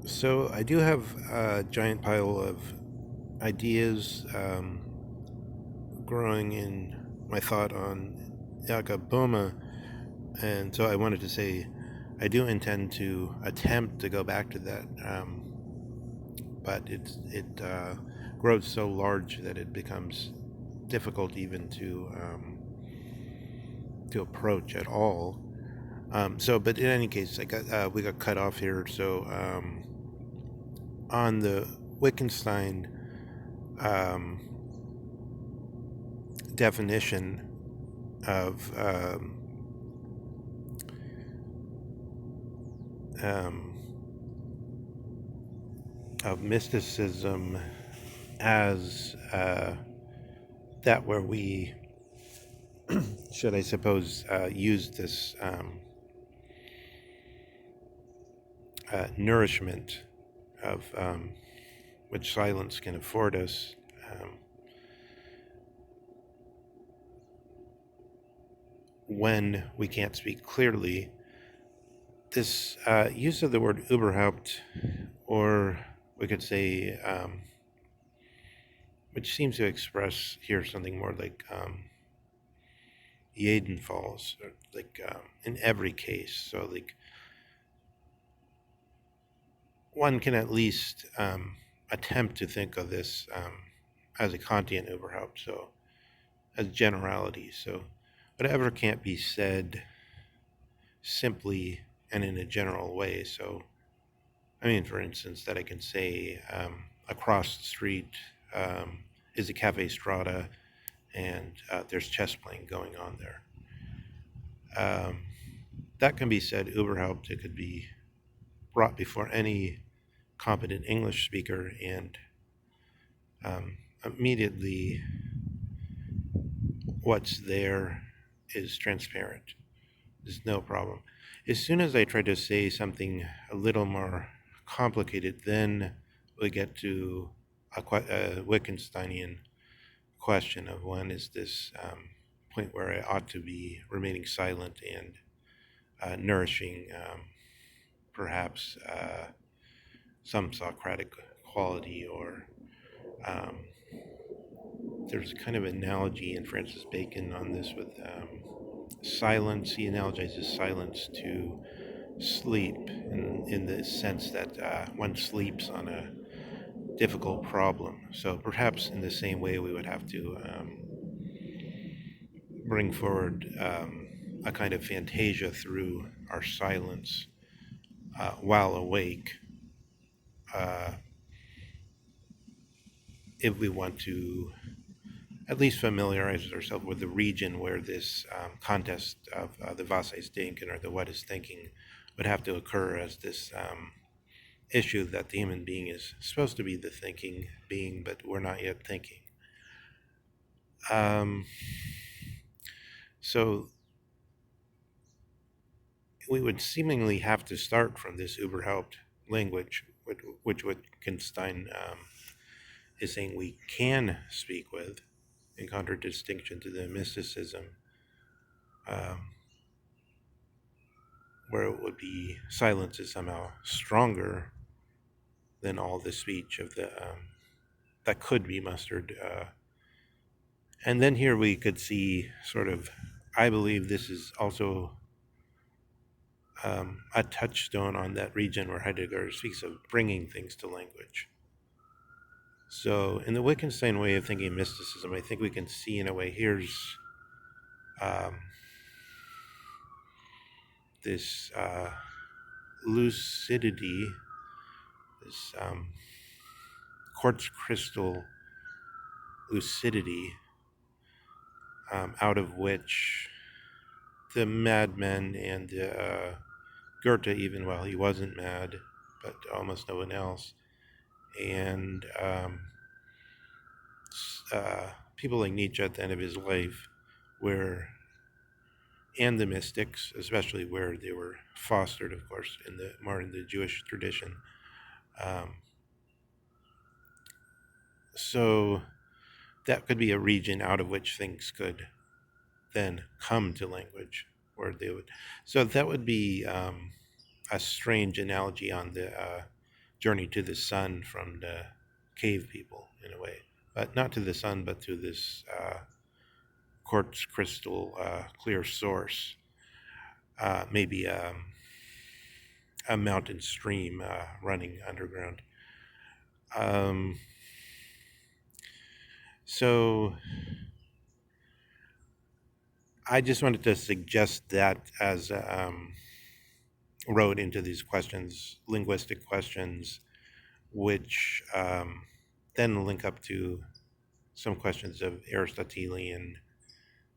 So I do have a giant pile of ideas growing in my thought on Yakaboma, and so I wanted to say I do intend to attempt to go back to that, but it grows so large that it becomes difficult even to approach at all. But in any case, we got cut off here. So on the Wittgenstein um, definition of um, of mysticism as that where we should I suppose use this nourishment of which silence can afford us when we can't speak clearly. This use of the word Überhaupt, or we could say, which seems to express here something more like Jedenfalls, or like in every case. So, like, one can at least attempt to think of this as a Kantian Überhaupt, so as generality. So, whatever can't be said simply and in a general way. So, I mean, for instance, that I can say across the street is a Cafe Strada, and there's chess playing going on there. That can be said Überhaupt. It could be brought before any competent English speaker, and immediately what's there is transparent. There's no problem. As soon as I try to say something a little more complicated, then we get to a Wittgensteinian question of when is this point where I ought to be remaining silent and nourishing perhaps some Socratic quality, or um, there's a kind of analogy in Francis Bacon on this with silence. He analogizes silence to sleep in the sense that one sleeps on a difficult problem. So perhaps in the same way, we would have to bring forward a kind of fantasia through our silence while awake, uh, if we want to at least familiarize ourselves with the region where this contest of the Was ist Denken, or the what is thinking, would have to occur as this issue that the human being is supposed to be the thinking being, but we're not yet thinking. Um, so we would seemingly have to start from this Überhaupt language, which Wittgenstein is saying we can speak with, in contradistinction to the mysticism, um, where it would be silence is somehow stronger than all the speech of the that could be mustered. And then here we could see sort of, I believe this is also a touchstone on that region where Heidegger speaks of bringing things to language. So in the Wittgenstein way of thinking mysticism, I think we can see in a way here's um, this lucidity, this quartz crystal lucidity, out of which the madmen and Goethe, even while he wasn't mad, but almost no one else, and people like Nietzsche at the end of his life, where, and the mystics, especially where they were fostered, of course, in the Jewish tradition. Um, so that could be a region out of which things could then come to language, where they would. So that would be a strange analogy on the journey to the sun from the cave people in a way, but not to the sun, but to this quartz crystal clear source, maybe a mountain stream running underground. Um, so I just wanted to suggest that as a road into these questions, linguistic questions, which then link up to some questions of Aristotelian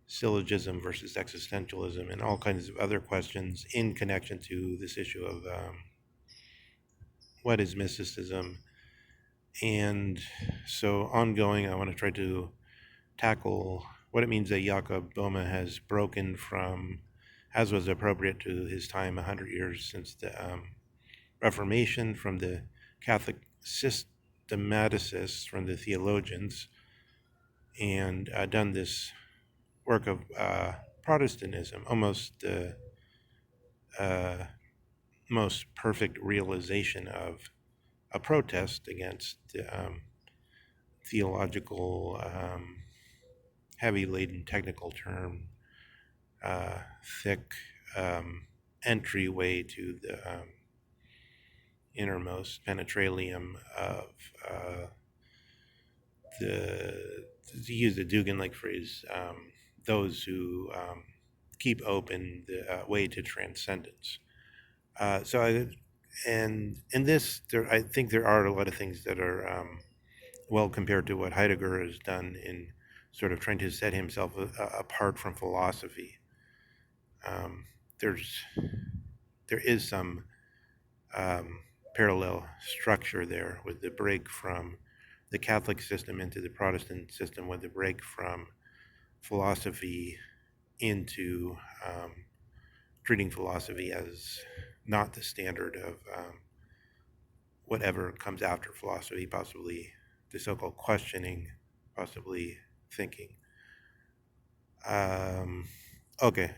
syllogism versus existentialism and all kinds of other questions in connection to this issue of what is mysticism. And so ongoing, I want to try to tackle what it means that Jakob Boehme has broken from, as was appropriate to his time 100 years since the Reformation, from the Catholic systematicists, from the theologians, and done this work of Protestantism, almost the most perfect realization of a protest against the theological, heavy laden technical term, thick entryway to the innermost penetralium of to use the Dugan-like phrase, those who keep open the way to transcendence. And in this, I think there are a lot of things that are well compared to what Heidegger has done in sort of trying to set himself apart from philosophy. Um, there's there is some parallel structure there with the break from the Catholic system into the Protestant system, with the break from philosophy into treating philosophy as not the standard of whatever comes after philosophy, possibly the so-called questioning, possibly thinking. Okay.